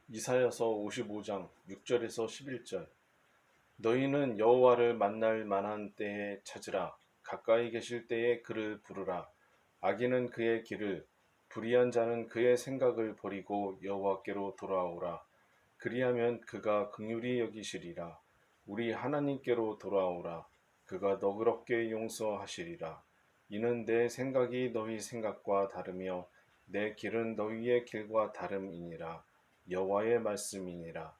이사야서 55장 6절에서 11절. 너희는 여호와를 만날 만한 때에 찾으라. 가까이 계실 때에 그를 부르라. 악인은 그의 길을, 불의한 자는 그의 생각을 버리고 여호와께로 돌아오라. 그리하면 그가 긍휼히 여기시리라. 우리 하나님께로 돌아오라. 그가 너그럽게 용서하시리라. 이는 내 생각이 너희 생각과 다르며 내 길은 너희의 길과 다름이니라. 여호와의 말씀이니라.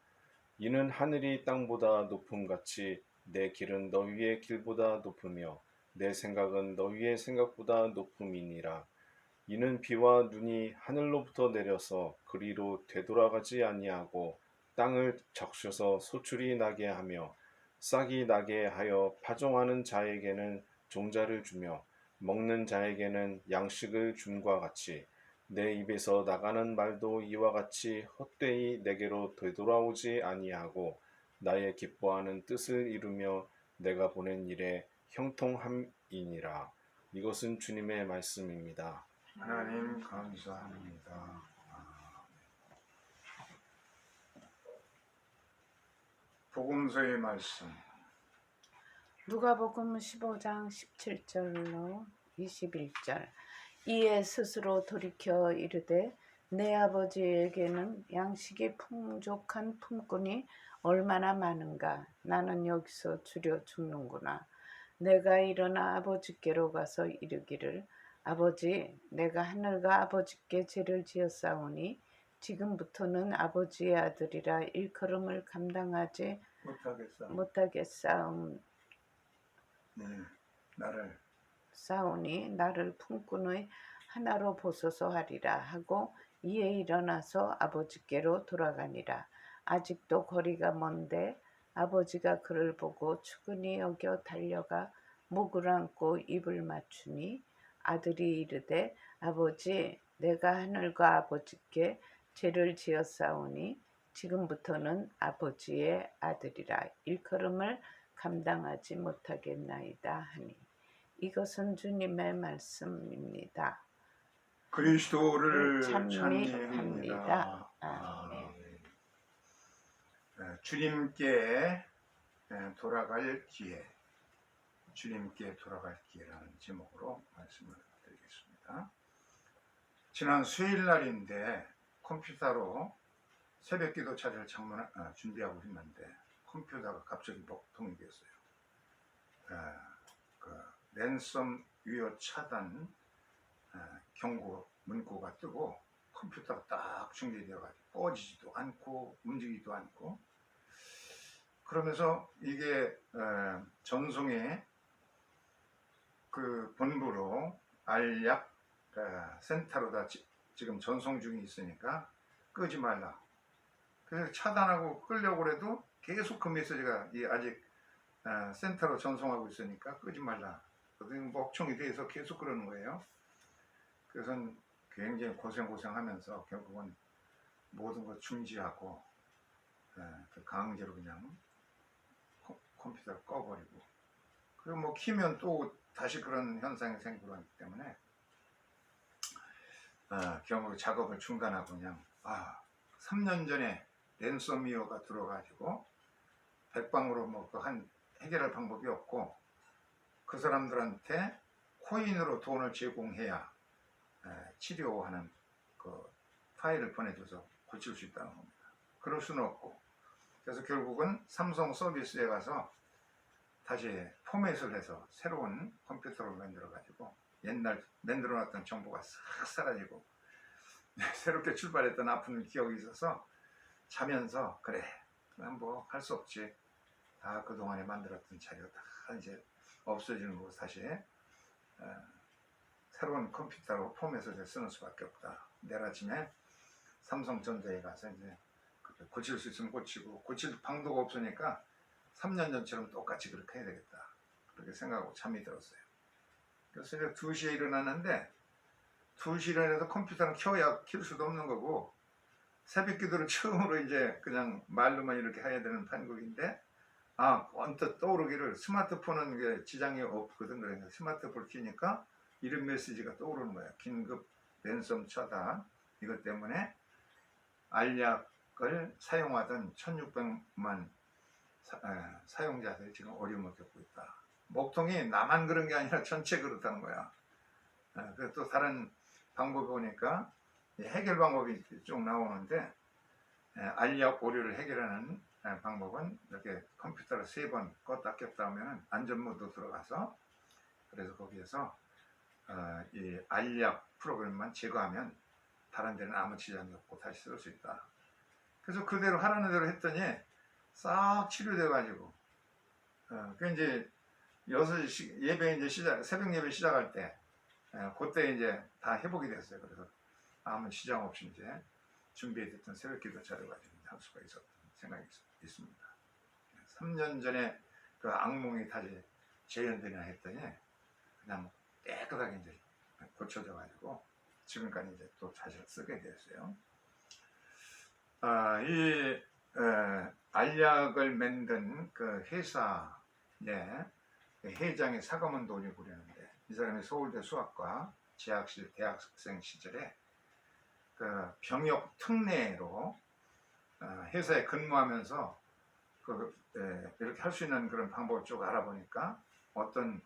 이는 하늘이 땅보다 높음같이 내 길은 너희의 길보다 높으며 내 생각은 너희의 생각보다 높음이니라. 이는 비와 눈이 하늘로부터 내려서 그리로 되돌아가지 아니하고 땅을 적셔서 소출이 나게 하며 싹이 나게 하여 파종하는 자에게는 종자를 주며 먹는 자에게는 양식을 줌과 같이 내 입에서 나가는 말도 이와 같이 헛되이 내게로 되돌아오지 아니하고 나의 기뻐하는 뜻을 이루며 내가 보낸 일에 형통함이니라. 이것은 주님의 말씀입니다. 하나님 감사합니다. 복음서의 말씀. 누가복음 15장 17절로 21절. 이에 스스로 돌이켜 이르되 내 아버지에게는 양식이 풍족한 품꾼이 얼마나 많은가. 나는 여기서 주려 죽는구나. 내가 일어나 아버지께로 가서 이르기를 아버지, 내가 하늘과 아버지께 죄를 지었사오니 지금부터는 아버지의 아들이라 일컬음을 감당하지 못하겠사오니 나를 품꾼의 하나로 보소서 하리라 하고 이에 일어나서 아버지께로 돌아가니라. 아직도 거리가 먼데 아버지가 그를 보고 측은히 여겨 달려가 목을 안고 입을 맞추니 아들이 이르되 아버지, 내가 하늘과 아버지께 죄를 지었사오니 지금부터는 아버지의 아들이라 일컬음을 감당하지 못하겠나이다 하니. 이것은 주님의 말씀입니다. 그리스도를 찬미합니다. 찬미합니다. 아멘. 주님께 돌아갈 기회, 주님께 돌아갈 기회라는 제목으로 말씀을 드리겠습니다. 지난 수요일 날인데 컴퓨터로 새벽기도 자리를 준비하고 있는데 컴퓨터가 갑자기 먹통이 됐어요. 랜섬웨어 차단 경고 문구가 뜨고 컴퓨터가 딱 중계되어가지고 꺼지지도 않고 움직이지도 않고, 그러면서 이게 전송의 그 본부로 알약 센터로 다 지금 전송 중이 있으니까 끄지 말라. 그래서 차단하고 끄려고 해도 계속 그 메시지가 아직 센터로 전송하고 있으니까 끄지 말라. 목청이 돼서 계속 그러는 거예요. 그래서 굉장히 고생하면서 결국은 모든 걸 중지하고 강제로 그냥 컴퓨터를 꺼버리고, 그리고 뭐 키면 또 다시 그런 현상이 생기고 하기 때문에 결국 작업을 중단하고 그냥 3년 전에 랜섬웨어가 들어가지고 백방으로 뭐 해결할 방법이 없고 그 사람들한테 코인으로 돈을 제공해야 치료하는 그 파일을 보내줘서 고칠 수 있다는 겁니다. 그럴 수는 없고, 그래서 결국은 삼성 서비스에 가서 다시 포맷을 해서 새로운 컴퓨터를 만들어 가지고 옛날 만들어 놨던 정보가 싹 사라지고 새롭게 출발했던 아픈 기억이 있어서 자면서 그래, 뭐 할 수 없지, 다 그동안에 만들었던 자료 다 이제 없어지는 거, 다시 새로운 컴퓨터로 포맷을 쓰는 수밖에 없다. 내일 아침에 삼성전자에 가서 이제 고칠 수 있으면 고치고, 고칠 방도가 없으니까 3년 전처럼 똑같이 그렇게 해야 되겠다, 그렇게 생각하고 잠이 들었어요. 그래서 이제 2시에 일어났는데 2시에 일어나서 컴퓨터는 켤 수도 없는 거고, 새벽 기도를 처음으로 이제 그냥 말로만 이렇게 해야 되는 판국인데 언뜻 떠오르기를, 스마트폰은 이게 지장이 없거든. 그러니까 스마트폰을 키니까 이런 메시지가 떠오르는 거야. 긴급 랜섬 차단, 이것 때문에 알약 사용하던 1600만 사용자들이 지금 어려움을 겪고 있다. 목통이 나만 그런 게 아니라 전체 그렇다는 거야. 그래서 또 다른 방법이 보니까 해결 방법이 쭉 나오는데, 알력 오류를 해결하는 방법은 이렇게 컴퓨터를 3번 껐다 켰다 하면 안전모드 들어가서, 그래서 거기에서 이 알력 프로그램만 제거하면 다른 데는 아무 지장이 없고 다시 쓸 수 있다. 그래서 그대로 하라는 대로 했더니 싹 치료돼 가지고, 그 이제 6시 예배 이제 새벽 예배 시작할 때 그때 이제 다 회복이 됐어요. 그래서 아무 지장 없이 이제 준비했던 새벽 기도 차려가지고 할 수가 있었던 생각이 있습니다. 3년 전에 그 악몽이 다시 재현되나 했더니 그냥 깨끗하게 이제 고쳐져 가지고 지금까지 이제 또 다시 쓰게 됐어요. 이 알약을 만든 그 회사의 회장이 사과문 돈이 부르는데, 이 사람이 서울대 수학과 재학실 대학생 시절에 그 병역 특례로 회사에 근무하면서 이렇게 할 수 있는 그런 방법을 쭉 알아보니까 어떤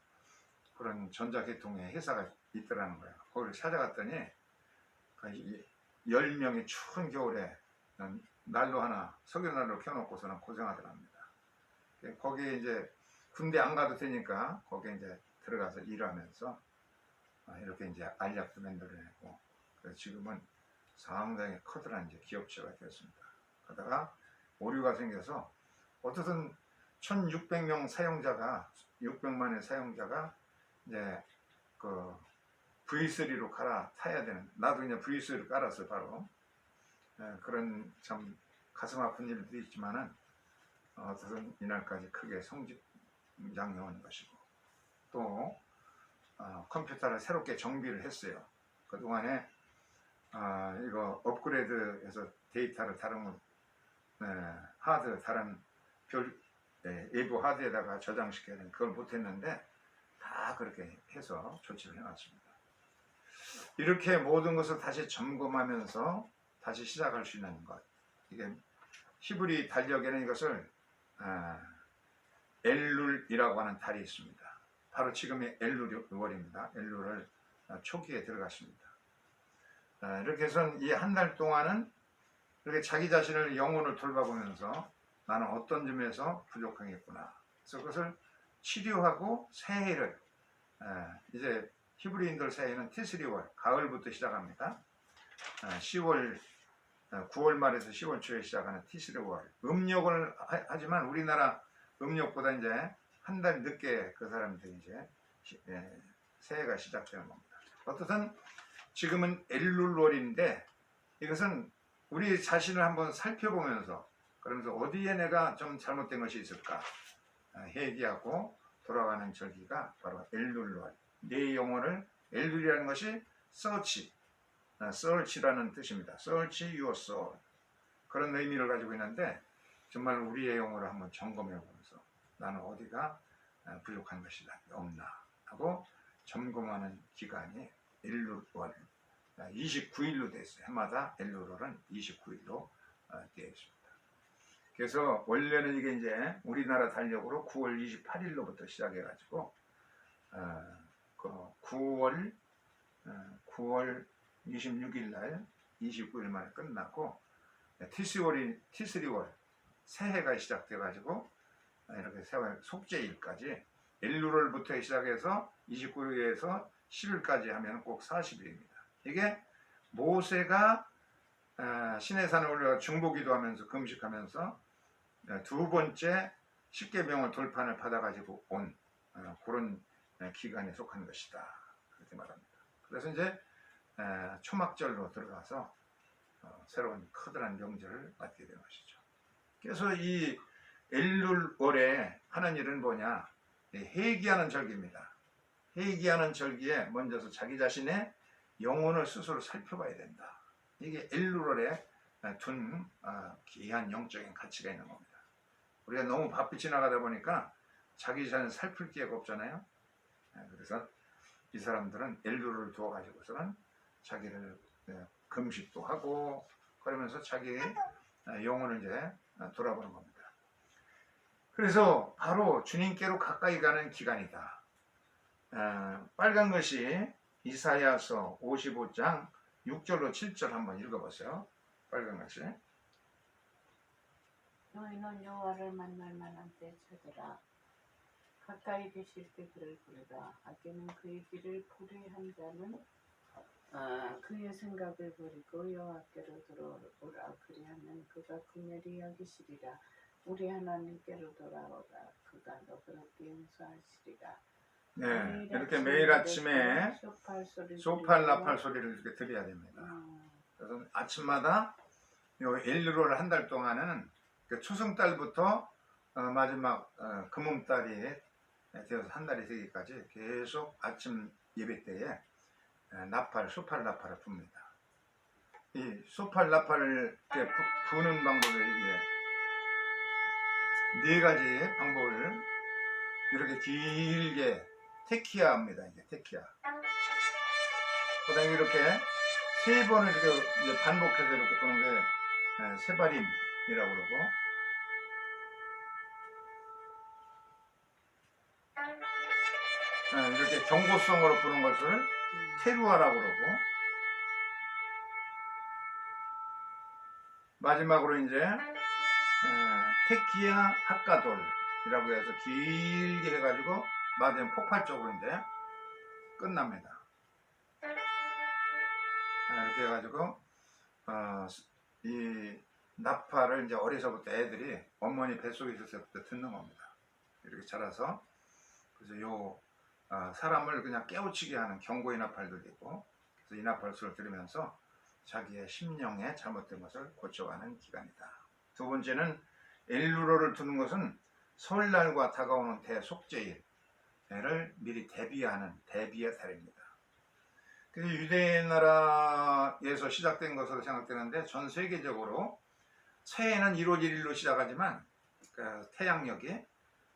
그런 전자계통의 회사가 있더라는 거예요. 거기를 찾아갔더니 10명이 추운 겨울에 난로 하나, 석유난로 켜놓고서는 고생하더랍니다. 거기에 이제 군대 안 가도 되니까 거기에 이제 들어가서 일하면서 이렇게 이제 알약도 만들어내고, 그래서 지금은 상당히 커다란 이제 기업체가 되었습니다. 그러다가 오류가 생겨서 어떻든 1600명 사용자가 600만의 사용자가 이제 그 V3로 갈아타야 되는, 나도 그냥 V3로 깔았어요. 바로 그런 참 가슴 아픈 일도 있지만은 어쨌든 이날까지 크게 성장해온 것이고, 또 컴퓨터를 새롭게 정비를 했어요. 그동안에 이거 업그레이드해서 데이터를 다른 하드, 다른 외부 하드에다가 저장시켜야 되는 그걸 못했는데 다 그렇게 해서 조치를 해놨습니다. 이렇게 모든 것을 다시 점검하면서 다시 시작할 수 있는 것, 이게 히브리 달력에는 이것을 엘룰이라고 하는 달이 있습니다. 바로 지금의 엘룰월입니다. 엘룰을 초기에 들어갔습니다. 이렇게 해서 이 한 달 동안은 이렇게 자기 자신을 영혼을 돌아보면서 나는 어떤 점에서 부족하겠구나, 그래서 그것을 치료하고 새해를 이제 히브리인들 새해는 티스리월, 가을부터 시작합니다. 10월 9월 말에서 10월 초에 시작하는 티스리월, 음력을 하지만 우리나라 음력보다 이제 한 달 늦게 그 사람들이 이제 새해가 시작되는 겁니다. 어떻든 지금은 엘룰월인데, 이것은 우리 자신을 한번 살펴보면서, 그러면서 어디에 내가 좀 잘못된 것이 있을까 회개하고 돌아가는 절기가 바로 엘룰월. 내 영혼을, 엘룰이라는 것이 search라는 뜻입니다. search your soul, 그런 의미를 가지고 있는데, 정말 우리의 영혼을 한번 점검해 보면서 나는 어디가 부족한 것이 없나 하고 점검하는 기간이 엘룰월 29일로 되어 있어요. 해마다 엘룰월은 29일로 되어 있습니다. 그래서 원래는 이게 이제 우리나라 달력으로 9월 28일로부터 시작해 가지고 그 9월 26일 날 29일 만에 끝나고, 티스리월 새해가 시작돼 가지고 이렇게 세월 속죄일까지 엘룰월부터 시작해서 29일에서 10일까지 하면 꼭 40일입니다. 이게 모세가 시내산에 올라가 중보기도하면서 금식하면서 두 번째 십계명을 돌판을 받아가지고 온 그런 기간에 속한 것이다, 그렇게 말합니다. 그래서 이제 초막절로 들어가서 새로운 커다란 명절을 맞게 되는 것이죠. 그래서 이 엘룰월에 하는 일은 뭐냐, 회개하는 절기입니다. 회개하는 절기에 먼저서 자기 자신의 영혼을 스스로 살펴봐야 된다. 이게 엘룰월에 둔 귀한 영적인 가치가 있는 겁니다. 우리가 너무 바삐 지나가다 보니까 자기 자신을 살필 기회가 없잖아요. 그래서 이 사람들은 엘룰을 두어가지고서는 자기를 금식도 하고, 그러면서 자기의 영혼을 이제 돌아보는 겁니다. 그래서 바로 주님께로 가까이 가는 기간이다. 빨간 것이 이사야서 55장 6절로 7절 한번 읽어보세요. 빨간 것이. 너희는 여호와를 만날 만한 때 찾으라. 가까이 계실 때 그를 부르라. 악인은 그의 길을 불의한 자는 그의 생각을 버리고 여호와께로 돌아오라. 그리하면 그가 긍휼히 여기시리라. 우리 하나님께로 돌아오라. 그가 너그럽게 용서하시리라. 네, 이렇게 매일 아침에 소팔 나팔 소리를 이렇게 들어야 됩니다. 그래서 아침마다 요 엘루를 한 달 동안은 초승달부터 마지막 금음달이 되어서 한 달이 되기까지 계속 아침 예배 때에 소팔 나팔을 붑니다. 이 소팔 나팔을 부는 방법이 네 가지 방법을 이렇게 길게 테키야입니다. 이게 테키야. 그다음에 이렇게 세 번을 이렇게 이제 반복해서 이렇게 부는 게 세바림이라고 그러고, 이렇게 경고성으로 부는 것을 테루아라고 그러고, 마지막으로 이제 테키야 하카돌이라고 해서 길게 해가지고 마지막 폭발적으로 이제 끝납니다. 이렇게 해가지고 이 나팔을 이제 어려서부터 애들이 어머니 뱃속에 있을 때부터 듣는 겁니다. 이렇게 자라서. 그래서 요 사람을 그냥 깨우치게 하는 경고의 나팔도 있고, 그래서 이 나팔 소리를 들으면서 자기의 심령에 잘못된 것을 고쳐가는 기간이다. 두 번째는 엘루로를 두는 것은 설날과 다가오는 대속죄일을 미리 대비하는 대비의 달입니다. 그래서 유대 나라에서 시작된 것으로 생각되는데 전 세계적으로 새해는 1월 1일로 시작하지만 태양력이,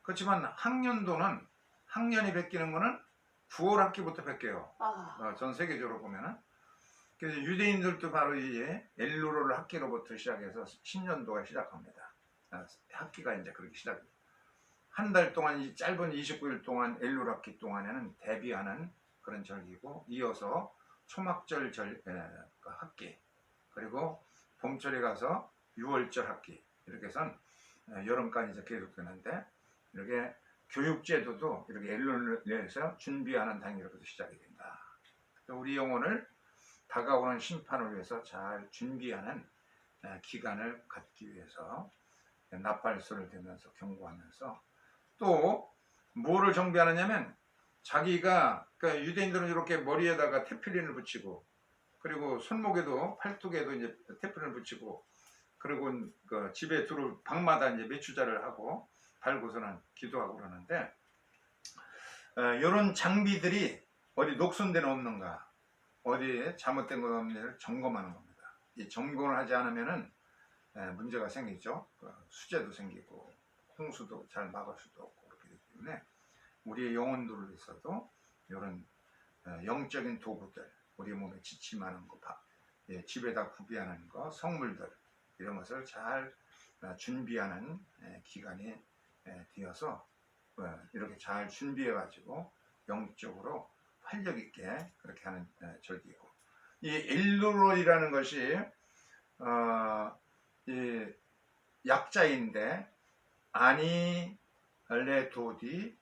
그렇지만 학년도는 학년이 베끼는 거는 9월 학기부터 베껴요. 전 세계적으로 보면은. 그래서 유대인들도 바로 이 엘루로를 학기로부터 시작해서 신년도가 시작합니다. 학기가 이제 그렇게 시작해요. 한 달 동안, 이 짧은 29일 동안 엘룰 학기 동안에는 대비하는 그런 절기고, 이어서 초막절 학기, 그리고 봄철에 가서 6월절 학기, 이렇게 해서 여름까지 이제 계속되는데, 이렇게 교육제도도 이렇게 엘룰에서 준비하는 단계로부터 시작이 된다. 우리 영혼을 다가오는 심판을 위해서 잘 준비하는 기간을 갖기 위해서 나팔소리를 들으면서 경고하면서, 또 뭐를 정비하느냐면 자기가, 그러니까 유대인들은 이렇게 머리에다가 테필린을 붙이고, 그리고 손목에도 팔뚝에도 이제 테필린을 붙이고, 그리고 그 집에 들어올 방마다 이제 메추자를 하고 달고서는 기도하고 그러는데, 이런 장비들이 어디 녹슨 데는 없는가, 어디에 잘못된 것 없는지를 점검하는 겁니다. 이 점검을 하지 않으면은 문제가 생기죠. 수재도 생기고 홍수도 잘 막을 수도 없고, 그렇기 때문에 우리의 영혼들을 위해서도 이런 영적인 도구들, 우리 몸에 지침하는 거, 집에다 구비하는 거, 성물들, 이런 것을 잘 준비하는 기간이 되어서 이렇게 잘 준비해 가지고 영적으로 활력 있게 그렇게 하는 절기고, 이 엘루롤이라는 것이 이 약자인데 아니 레도디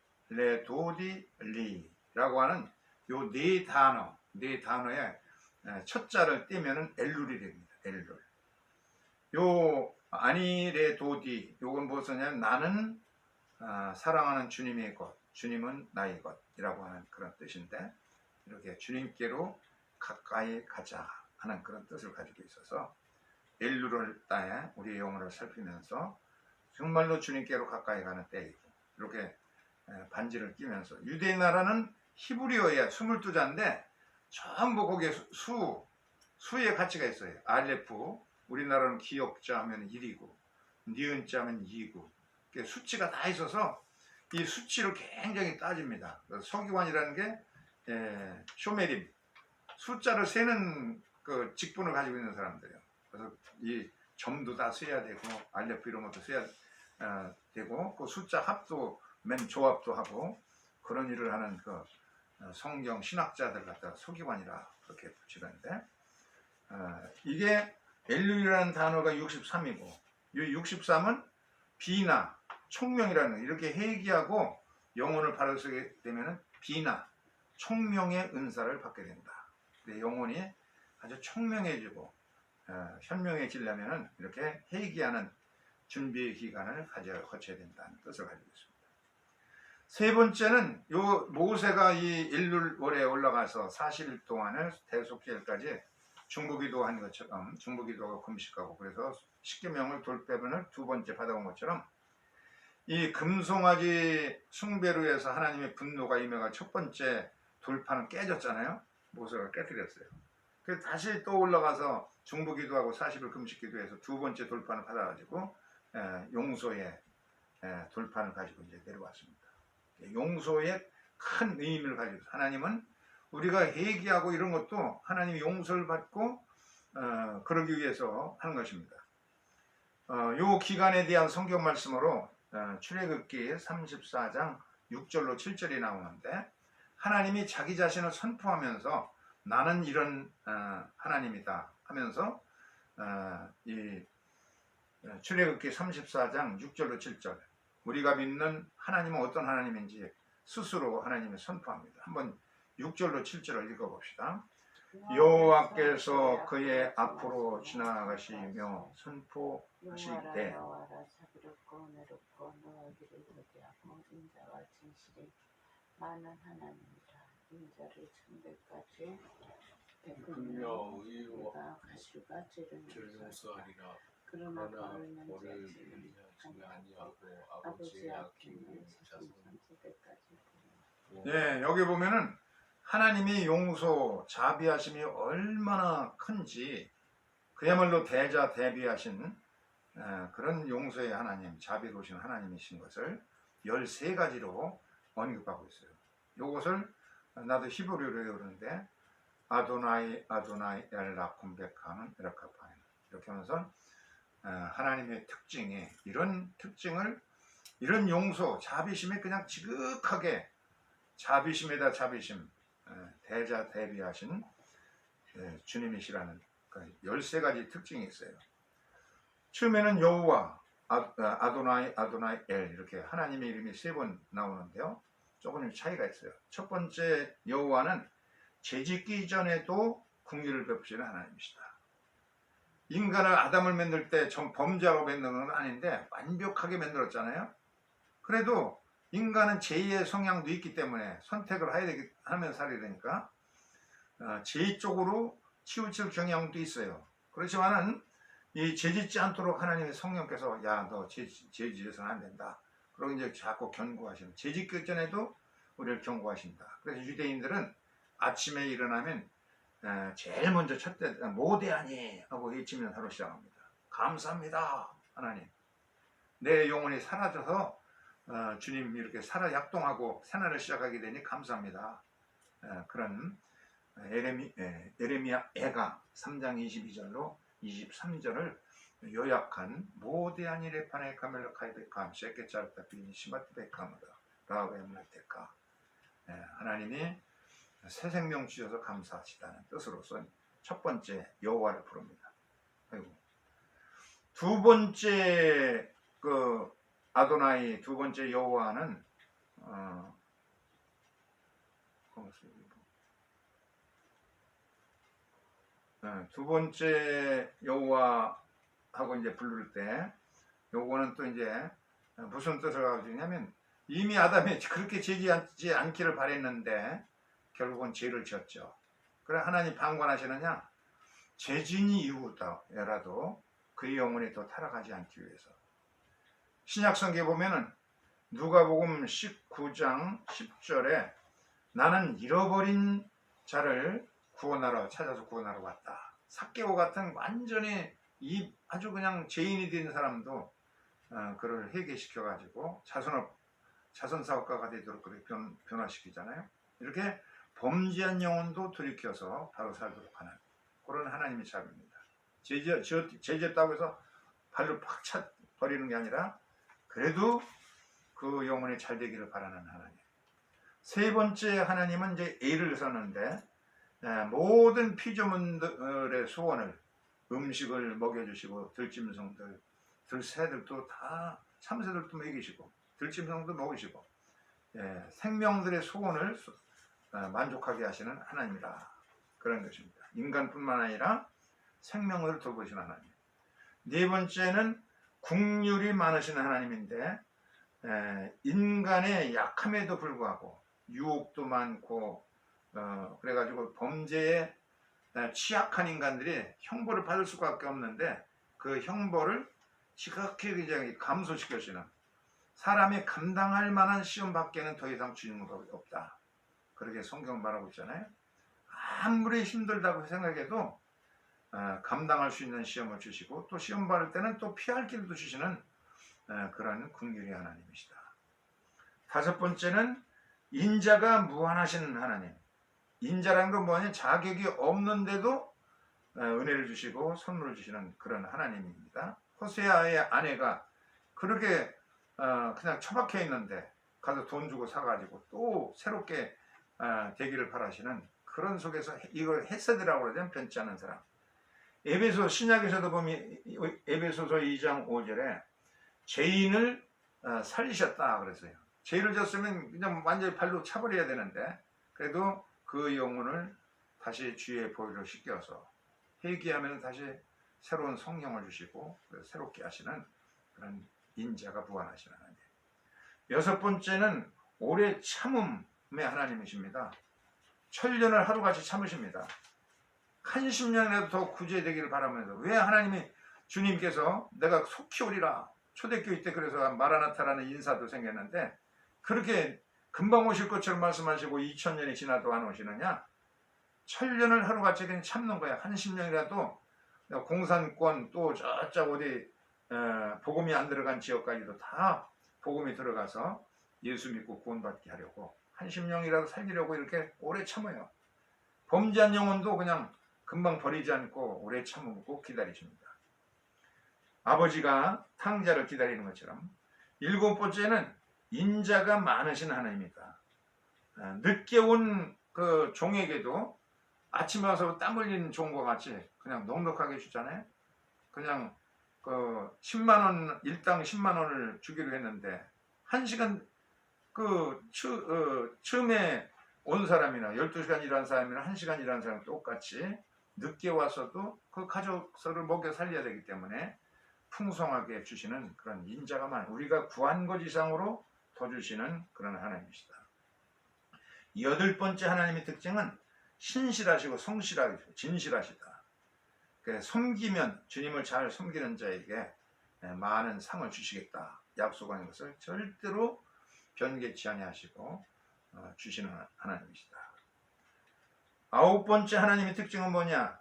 리라고 하는 요 네 단어의 첫 자를 떼면은 엘룰이 됩니다. 엘룰. 요 아니 레도디, 요건 무엇이냐면 나는 사랑하는 주님의 것, 주님은 나의 것이라고 하는 그런 뜻인데, 이렇게 주님께로 가까이 가자 하는 그런 뜻을 가지고 있어서 엘루를 따에 우리의 영혼을 살피면서 정말로 주님께로 가까이 가는 때이고, 이렇게 반지를 끼면서, 유대인 나라는 히브리어에 22자인데 전부 거기에 수의 가치가 있어요. 알레프, 우리나라는 기역자 하면 1이고 니은자 하면 2이고, 수치가 다 있어서 이 수치를 굉장히 따집니다. 서기관이라는 게 쇼메림, 숫자를 세는 그 직분을 가지고 있는 사람들이에요. 그래서 이 점도 다 써야 되고 알레프 이런 것도 써야 되고 그 숫자 합도 맨 조합도 하고 그런 일을 하는 그 성경 신학자들 갖다가 서기관이라 그렇게 붙이는데 이게 엘룰이라는 단어가 63이고 이 63은 비나 총명이라는 거. 이렇게 회개하고 영혼을 바로 쓰게 되면은 비나 총명의 은사를 받게 된다. 영혼이 아주 총명해지고 현명해지려면은 이렇게 회개하는 준비 기간을 거쳐야 된다는 뜻을 가지고 있습니다. 세 번째는 요 모세가 이 일룰월에 올라가서 40일 동안을 대속죄일까지 중보기도 한 것처럼 중보기도하고 금식하고 그래서 십계명을 돌배분을 두 번째 받아온 것처럼 이 금송아지 숭배로 해서 하나님의 분노가 임해가 첫 번째 돌판은 깨졌잖아요. 모세가 깨뜨렸어요. 그래서 다시 또 올라가서 중보기도하고 40일 금식기도해서 두 번째 돌판을 받아가지고 용서의 돌판을 가지고 이제 내려왔습니다. 용서의 큰 의미를 가지고 하나님은 우리가 회개하고 이런 것도 하나님이 용서를 받고 그러기 위해서 하는 것입니다. 요 기간에 대한 성경 말씀으로 출애굽기 34장 6절로 7절이 나오는데 하나님이 자기 자신을 선포하면서 나는 이런 하나님이다 하면서 이 출애굽기 34장 6절로 7절 우리가 믿는 하나님은 어떤 하나님인지 스스로 하나님이 선포합니다. 한번 6절로 7절을 읽어봅시다. 여호와께서 그의 앞으로 지나가시며 선포하시되 여호와라 자비롭고 은혜롭고 노하기를 더디하고 인자와 진실이 많은 하나님이라 인자를 천대까지 베풀며 우리가 가시가 죄를 용서하리라. 그러나 벌을 면제하지 아니하고 아버지의 아낌을 자손 천대까지 예, 여기 보면은 하나님이 용서, 자비하심이 얼마나 큰지 그야말로 대자대비하신 그런 용서의 하나님, 자비로우신 하나님이신 것을 13가지로 언급하고 있어요. 이것을 나도 히브리어로 외우는데 아도나이 아도나이 엘라콤백하는 에라카파인 이렇게 하면서 하나님의 특징이 이런 특징을 이런 용서, 자비심이 그냥 지극하게 자비심에다 자비심 대자대비하신 주님이시라는 13가지 특징이 있어요. 처음에는 여호와 아도나이 아도나이 엘 이렇게 하나님의 이름이 3번 나오는데요. 조금 차이가 있어요. 첫 번째 여호와는 죄짓기 전에도 긍휼을 베푸시는 하나님이시다. 인간을 아담을 만들 때 전 범죄하고 만든 건 아닌데 완벽하게 만들었잖아요. 그래도 인간은 죄의 성향도 있기 때문에 선택을 하면 살아야 되니까 죄 쪽으로 치우칠 경향도 있어요. 그렇지만은 이 죄짓지 않도록 하나님의 성령께서 야 너 죄 지어서는 안 된다. 그러고 이제 자꾸 경고하시는 죄짓기 전에도 우리를 경고하신다. 그래서 유대인들은 아침에 일어나면 제일 먼저 첫째 모대하니 하고 외치면 하루 시작합니다. 감사합니다 하나님. 내 영혼이 사라져서 주님 이렇게 살아 약동하고 생활을 시작하게 되니 감사합니다. 그런 에레미야 애가 3장 22절로 23절을 요약한 모대한 이레파네 카멜로카이베캄 셰케차르타 비니 시마트베카무다 라베물테카 하나님이 새 생명 주셔서 감사하시다는 뜻으로서 첫 번째 여호와를 부릅니다. 그리고 두 번째 그 아도나이 두 번째 여호와는 두 번째 여호와하고 이제 부를 때 요거는 또 이제 무슨 뜻을 가지고 있냐면 이미 아담이 그렇게 죄지지 않기를 바랬는데 결국은 죄를 지었죠. 그래 하나님 방관하시느냐 죄진 이후라도 그의 영혼이 더 타락하지 않기 위해서 신약성경에 보면은 누가복음 19장 10절에 나는 잃어버린 자를 구원하러 찾아서 구원하러 왔다. 삭개오 같은 완전히 아주 그냥 죄인이 된 사람도 그를 회개시켜 가지고 자선 사업가가 되도록 그렇게 변화시키잖아요. 이렇게 범죄한 영혼도 돌이켜서 바로 살도록 하는 그런 하나님의 자비입니다. 죄졌다고 해서 발로 팍 차 버리는 게 아니라 그래도 그 영혼이 잘 되기를 바라는 하나님. 세 번째 하나님은 이제 애를 썼는데 모든 피조물의 소원을 음식을 먹여주시고 들짐승들, 들새들도 다 참새들도 먹이시고 들짐승도 먹이시고 생명들의 소원을 만족하게 하시는 하나님이라 그런 것입니다. 인간뿐만 아니라 생명을 돌보시는 하나님. 네 번째는 국률이 많으신 하나님인데 인간의 약함에도 불구하고 유혹도 많고 그래가지고 범죄에 취약한 인간들이 형벌을 받을 수밖에 없는데 그 형벌을 지극히 굉장히 감소시켜주는 사람이 감당할 만한 시험 밖에는 더 이상 주는 것 없다. 그렇게 성경 말하고 있잖아요. 아무리 힘들다고 생각해도 감당할 수 있는 시험을 주시고 또 시험 받을 때는 또 피할 길도 주시는 그런 긍휼의 하나님이시다. 다섯 번째는 인자가 무한하신 하나님. 인자라는 건 뭐냐? 자격이 없는데도 은혜를 주시고 선물을 주시는 그런 하나님입니다. 호세아의 아내가 그렇게 그냥 처박혀 있는데 가서 돈 주고 사가지고 또 새롭게 되기를 바라시는 그런 속에서 이걸 헤세드라고 그러죠. 변치 않은 사람. 에베소 신약에서도 보면 에베소서 2장 5절에 죄인을 살리셨다 그랬어요. 죄를 졌으면 그냥 완전히 발로 차버려야 되는데 그래도 그 영혼을 다시 주의 보혈로 씻겨서 회개하면 다시 새로운 성령을 주시고 새롭게 하시는 그런 인자가 무한하신 하나님. 여섯 번째는 오래 참음의 하나님이십니다. 천년을 하루같이 참으십니다. 한 10년이라도 더 구제되기를 바라면서 왜 하나님이 주님께서 내가 속히 오리라 초대교회 때 그래서 마라나타라는 인사도 생겼는데 그렇게 금방 오실 것처럼 말씀하시고 2000년이 지나도 안 오시느냐? 천년을 하루같이 그냥 참는 거야. 한 10년이라도 공산권 또 저쪽 어디 복음이 안 들어간 지역까지도 다 복음이 들어가서 예수 믿고 구원받게 하려고 한 10년이라도 살리려고 이렇게 오래 참아요. 범죄한 영혼도 그냥 금방 버리지 않고 오래 참고 기다리십니다. 아버지가 탕자를 기다리는 것처럼. 일곱 번째는 인자가 많으신 하나님입니다. 늦게 온 그 종에게도 아침에 와서 땀 흘리는 종과 같이 그냥 넉넉하게 주잖아요. 그냥 그 10만원, 일당 10만원을 주기로 했는데 1시간 처음에 온 사람이나 12시간 일한 사람이나 1시간 일한 사람 똑같이 늦게 와서도 그 가족서를 먹여 살려야 되기 때문에 풍성하게 주시는 그런 인자가 많아요. 우리가 구한 것 이상으로 더 주시는 그런 하나님이시다. 여덟 번째 하나님의 특징은 신실하시고 성실하시고 진실하시다. 섬기면 주님을 잘 섬기는 자에게 많은 상을 주시겠다 약속하는 것을 절대로 변개치 아니하시고 주시는 하나님이시다. 아홉 번째 하나님의 특징은 뭐냐?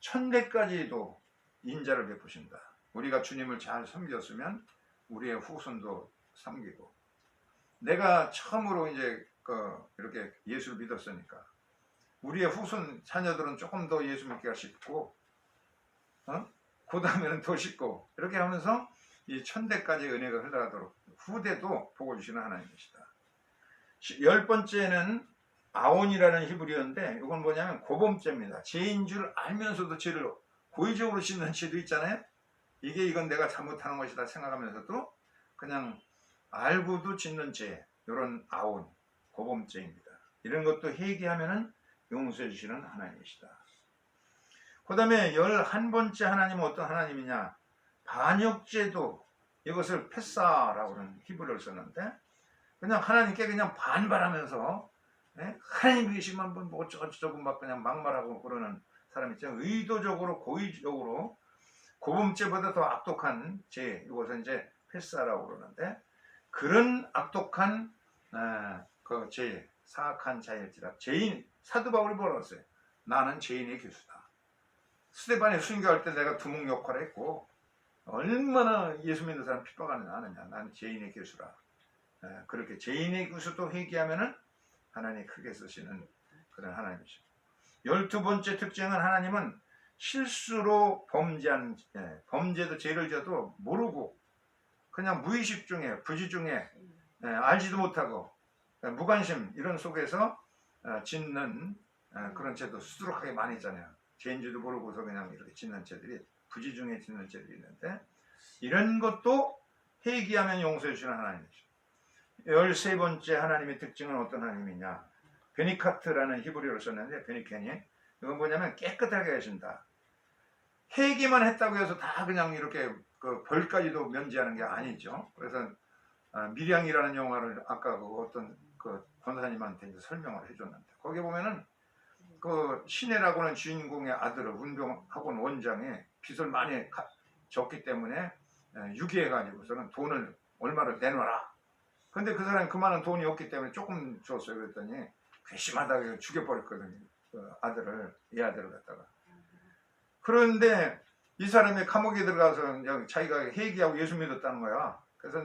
천대까지도 인자를 베푸신다. 우리가 주님을 잘 섬겼으면 우리의 후손도 섬기고 내가 처음으로 이제 이렇게 예수를 믿었으니까 우리의 후손 자녀들은 조금 더 예수 믿기가 쉽고 그 다음에는 더 쉽고 이렇게 하면서 이 천대까지 은혜가 흘러가도록 후대도 복을 주시는 하나님이시다. 열 번째는 아온이라는 히브리어인데 이건 뭐냐면 고범죄입니다. 죄인 줄 알면서도 죄를 고의적으로 짓는 죄도 있잖아요. 이건 내가 잘못하는 것이다 생각하면서도 그냥 알고도 짓는 죄, 이런 아온, 고범죄입니다. 이런 것도 회개하면은 용서해 주시는 하나님이시다. 그 다음에 11번째 하나님은 어떤 하나님이냐? 반역죄도 이것을 패사라고 하는 히브리어를 썼는데 그냥 하나님께 그냥 반발하면서 하나님 계시면 뭐 어쩌고 막 그냥 막말하고 그러는 사람 있잖아요. 의도적으로 고의적으로 고범죄보다 더 악독한 죄, 이것은 이제 패사라고 그러는데 그런 악독한 그 죄, 사악한 자일지라 죄인, 사도 바울이 뭐라고 했어요? 나는 죄인의 교수다. 스데반에 순교할 때 내가 두목 역할을 했고 얼마나 예수 믿는 사람 핍박하는 아느냐. 나는 죄인의 교수라. 그렇게 죄인의 교수도 회개하면은 하나님이 크게 쓰시는 그런 하나님이죠. 12번째 특징은 하나님은 실수로 범죄한 범죄도 죄를 져도 모르고 그냥 무의식 중에 부지 중에 알지도 못하고 무관심 이런 속에서 짓는 그런 죄도 수두룩하게 많이 있잖아요. 죄인지도 모르고서 그냥 이렇게 짓는 죄들이 부지 중에 짓는 죄들이 있는데 이런 것도 회개하면 용서해 주시는 하나님이죠. 13번째 하나님의 특징은 어떤 하나님이냐? 베니카트라는 히브리어를 썼는데 베니케니 이건 뭐냐면 깨끗하게 하신다. 회개만 했다고 해서 다 그냥 이렇게 그 벌까지도 면제하는 게 아니죠. 그래서 미량이라는 영화를 아까 그 어떤 그 권사님한테 이제 설명을 해줬는데 거기 보면은 그 시내라고는 주인공의 아들을 운동학원 원장이 빚을 많이 졌기 때문에 유기해가지고서는 돈을 얼마를 내놔라. 근데 그 사람이 그 많은 돈이 없기 때문에 조금 줬어요. 그랬더니 괘씸하다고 죽여버렸거든요. 그 아들을, 이 아들을 갖다가. 그런데 이 사람이 감옥에 들어가서 자기가 회개하고 예수 믿었다는 거야. 그래서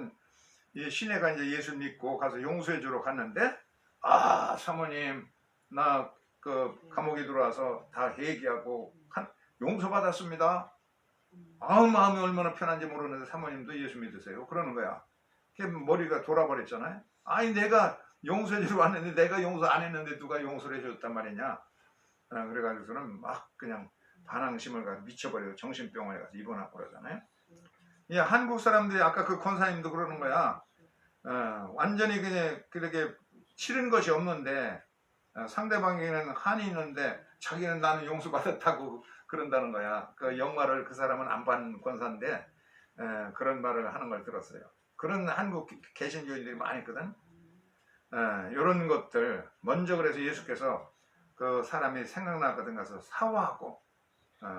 이 시내가 이제 예수 믿고 가서 용서해 주러 갔는데 사모님 나 그 감옥에 들어와서 다 회개하고 용서받았습니다. 마음이 얼마나 편한지 모르는데 사모님도 예수 믿으세요. 그러는 거야. 머리가 돌아버렸잖아요. 아니 내가 용서해 주러 왔는데 내가 용서 안 했는데 누가 용서를 해줬단 말이냐. 그래가지고서는 막 그냥 반항심을 가서 미쳐버리고 정신병원에 가서 입원하고 그러잖아요. 한국 사람들이 아까 그 권사님도 그러는 거야. 완전히 그냥 그렇게 치른 것이 없는데 상대방에게는 한이 있는데 자기는 나는 용서받았다고 그런다는 거야. 그 영화를 그 사람은 안 본 권사인데 그런 말을 하는 걸 들었어요. 그런 한국 개신교인들이 많이 있거든. 이런 것들 먼저 그래서 예수께서 그 사람이 생각나거든 가서 사과하고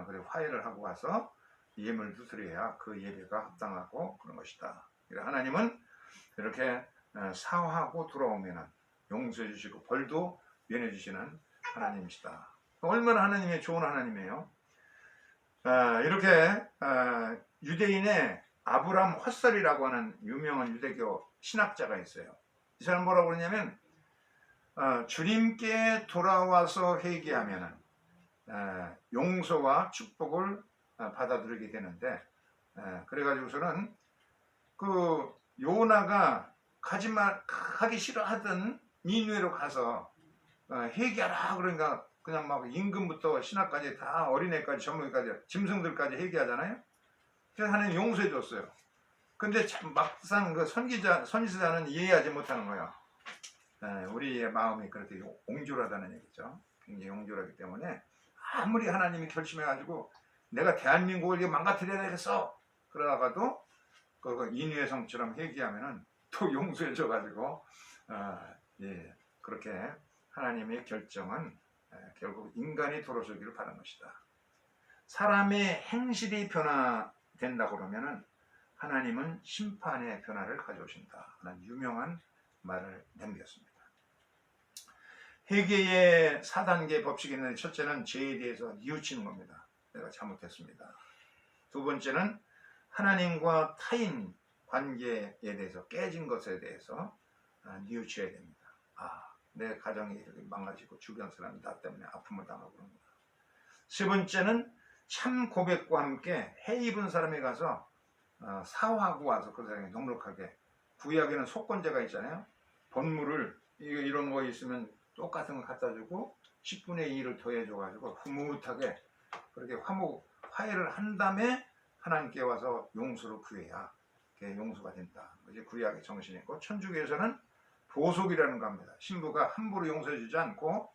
그리고 화해를 하고 가서 예물을 두드려야 그 예배가 합당하고 그런 것이다. 하나님은 이렇게 사과하고 돌아오면 용서해 주시고 벌도 면해 주시는 하나님이시다. 얼마나 하나님의 좋은 하나님이에요. 이렇게 유대인의 아브람 헛설이라고 하는 유명한 유대교 신학자가 있어요. 이 사람 뭐라고 그러냐면 주님께 돌아와서 회개하면 용서와 축복을 받아들이게 되는데 그래가지고서는 그 요나가 하기 싫어하던 니느웨로 가서 회개하라 그러니까 그냥 막 임금부터 신하까지 다 어린애까지 전무기까지 짐승들까지 회개하잖아요. 그래서 하나님 용서해 줬어요. 근데 막상 그 선지자는 이해하지 못하는 거야. 우리의 마음이 그렇게 옹졸하다는 얘기죠. 굉장히 옹졸하기 때문에 아무리 하나님이 결심해가지고 내가 대한민국을 망가뜨려야 되겠어 그러다가도 그 인유의 성처럼 회개하면은 또 용서해 줘가지고 그렇게 하나님의 결정은 결국 인간이 돌아서기를 바라는 것이다. 사람의 행실이 변화된다고 그러면은 하나님은 심판의 변화를 가져오신다 하는 유명한 말을 남겼습니다. 회개의 4단계 법칙이 있는데 첫째는 죄에 대해서 뉘우치는 겁니다. 내가 잘못했습니다. 두 번째는 하나님과 타인 관계에 대해서 깨진 것에 대해서 뉘우쳐야 됩니다. 내 가정이 이렇게 망가지고 주변 사람이 나 때문에 아픔을 당하고 그런 거다. 세 번째는 참 고백과 함께 해 입은 사람에 가서 사화하고 와서 그 사람이 넉넉하게 구약에는 속건제가 있잖아요. 번물을 이런 거 있으면 똑같은 거 갖다 주고 10분의 2를 더해줘가지고 흐뭇하게 그렇게 화해를 한 다음에 하나님께 와서 용서를 구해야 용서가 된다. 이제 구약의 정신이고 천주교에서는 보속이라는 겁니다. 신부가 함부로 용서해 주지 않고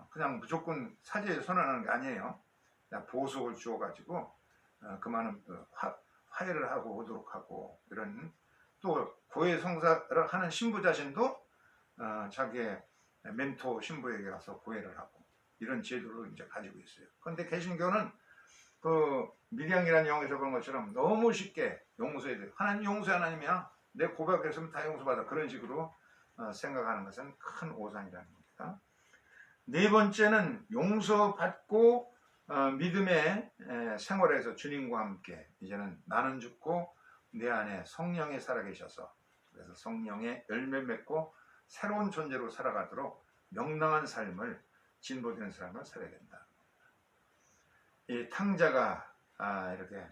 그냥 무조건 사죄에 선언하는 게 아니에요. 보속을 주어가지고 그만은 화해를 하고 오도록 하고 이런 또 고해 성사를 하는 신부 자신도 자기의 멘토 신부에게 가서 고해를 하고 이런 제도를 이제 가지고 있어요. 그런데 개신교는 그 밀양이라는 영에서 그런 것처럼 너무 쉽게 용서해야 돼요. 하나님 용서 하나님이야. 내 고백했으면 다 용서받아. 그런 식으로 생각하는 것은 큰 오산이라는 겁니다. 네 번째는 용서받고 믿음의 생활에서 주님과 함께 이제는 나는 죽고 내 안에 성령이 살아계셔서 그래서 성령의 열매 맺고 새로운 존재로 살아가도록 명랑한 삶을 진보되는 삶을 살아야 된다. 이 탕자가 이렇게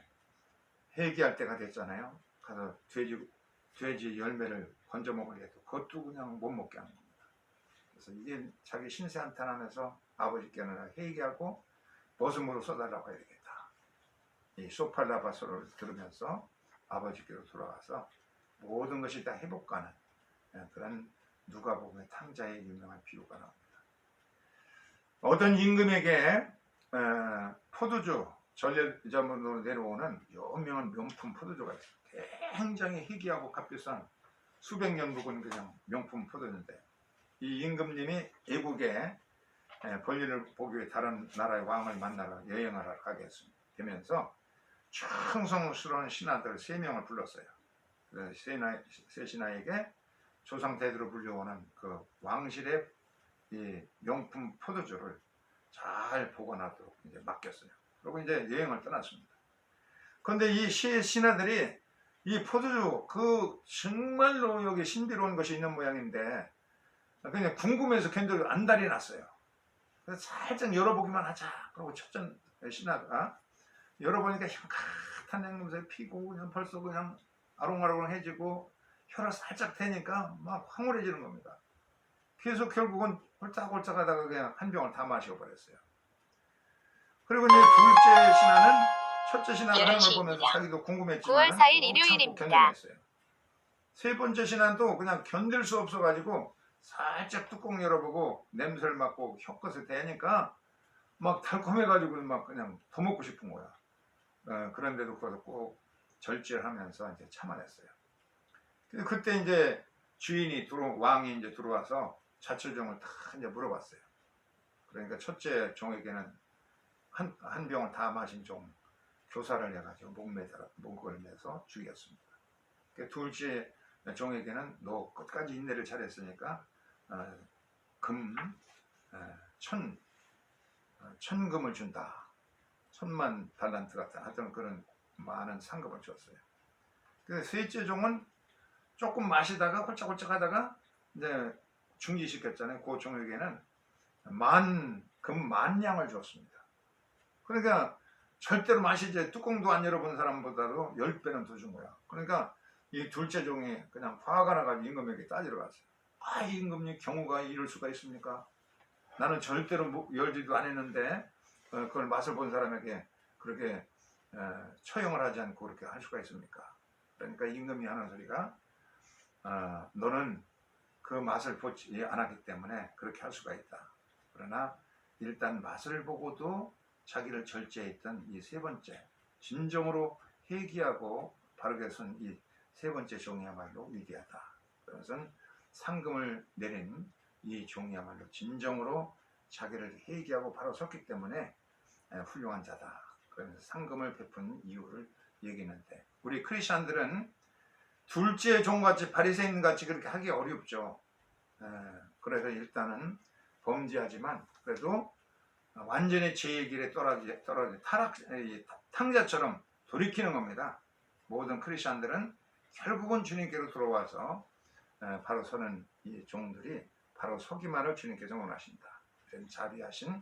회개할 때가 됐잖아요. 가서 돼지 열매를 건져 먹으려 해도 그것도 그냥 못 먹게 하는 겁니다. 그래서 이게 자기 신세 한탄하면서 아버지께는 회개하고 버슴으로 써달라고 해야 되겠다. 이 소팔라바소를 들으면서 아버지께로 돌아가서 모든 것이 다 회복가는 그런 누가복음의 탕자의 유명한 비유가 나옵니다. 어떤 임금에게 포도주 전례점으로 내려오는 유명한 명품 포도주가 있어요. 굉장히 희귀하고 값비싼 수백 년 묵은 그냥 명품 포도주인데 이 임금님이 애국에 볼일을 보기 위해 다른 나라의 왕을 만나러 여행하러 가게 되면서 충성스러운 신하들 3명을 불렀어요. 세 신하에게 조상 대대로 불려오는 그 왕실의 이 명품 포도주를 잘 보관하도록 이제 맡겼어요. 그리고 이제 여행을 떠났습니다. 그런데 이 신하들이 이 포도주 그 정말로 여기 신비로운 것이 있는 모양인데 그냥 궁금해서 견디고 안달이 났어요. 그래서 살짝 열어보기만 하자. 그리고 첫째 신하가 열어보니까 향긋한 냉냄새 피고 그냥 벌써 그냥 아롱아롱해지고 혀가 살짝 대니까 막 황홀해지는 겁니다. 그래서 결국은 홀짝홀짝 하다가 그냥 한 병을 다 마셔버렸어요. 그리고 이제 둘째 신하는 첫째 신하가 하는 걸 보면서 자기도 궁금했지만 9월 4일 일요일입니다. 견뎌냈어요. 세 번째 신하도 그냥 견딜 수 없어가지고 살짝 뚜껑 열어보고 냄새를 맡고 혀끝에 대니까 막 달콤해가지고 막 그냥 더 먹고 싶은 거야. 그런데도 그것도 꼭 절제하면서 이제 참아냈어요. 그때 이제 주인이 왕이 이제 들어와서 자초정을 다 이제 물어봤어요. 그러니까 첫째 종에게는 한 병을 다 마신 종 교사를 해가지고 목을 매서 죽였습니다. 둘째 종에게는 너 끝까지 인내를 잘했으니까 천금을 준다. 1000만 달란트 같은 하여튼 그런 많은 상금을 줬어요. 셋째 종은 조금 마시다가 홀짝홀짝 하다가 이제 중지시켰잖아요. 그 종에게는 금 만냥을 줬습니다. 그러니까 절대로 마시지 뚜껑도 안 열어본 사람보다도 10배는 더 준 거야. 그러니까 이 둘째 종이 그냥 화가 나가지고 임금에게 따지러 갔어요. 이 임금님 경우가 이럴 수가 있습니까? 나는 절대로 열지도 않았는데 그걸 맛을 본 사람에게 그렇게 처형을 하지 않고 그렇게 할 수가 있습니까? 그러니까 임금이 하는 소리가 너는 그 맛을 보지 않았기 때문에 그렇게 할 수가 있다. 그러나 일단 맛을 보고도 자기를 절제했던 이 세 번째 진정으로 회개하고 바르게 선 이 세 번째 종이야말로 위대하다. 그것은 상금을 내린 이 종이야말로 진정으로 자기를 회개하고 바로 섰기 때문에 훌륭한 자다. 그러면서 상금을 베푼 이유를 얘기했는데 우리 크리스천들은 둘째 종같이 바리새인같이 그렇게 하기 어렵죠. 그래서 일단은 범죄하지만 그래도 완전히 죄의 길에 떨어지 탕자처럼 돌이키는 겁니다. 모든 크리스천들은 결국은 주님께로 돌아와서 바로 서는 이 종들이 바로 서기만을 주님께서 원하신다. 자비하신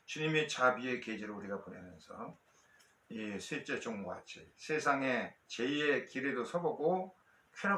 주님의 자비의 계절을 우리가 보내면서 이 셋째 종과 같이 세상의 죄의 길에도 서보고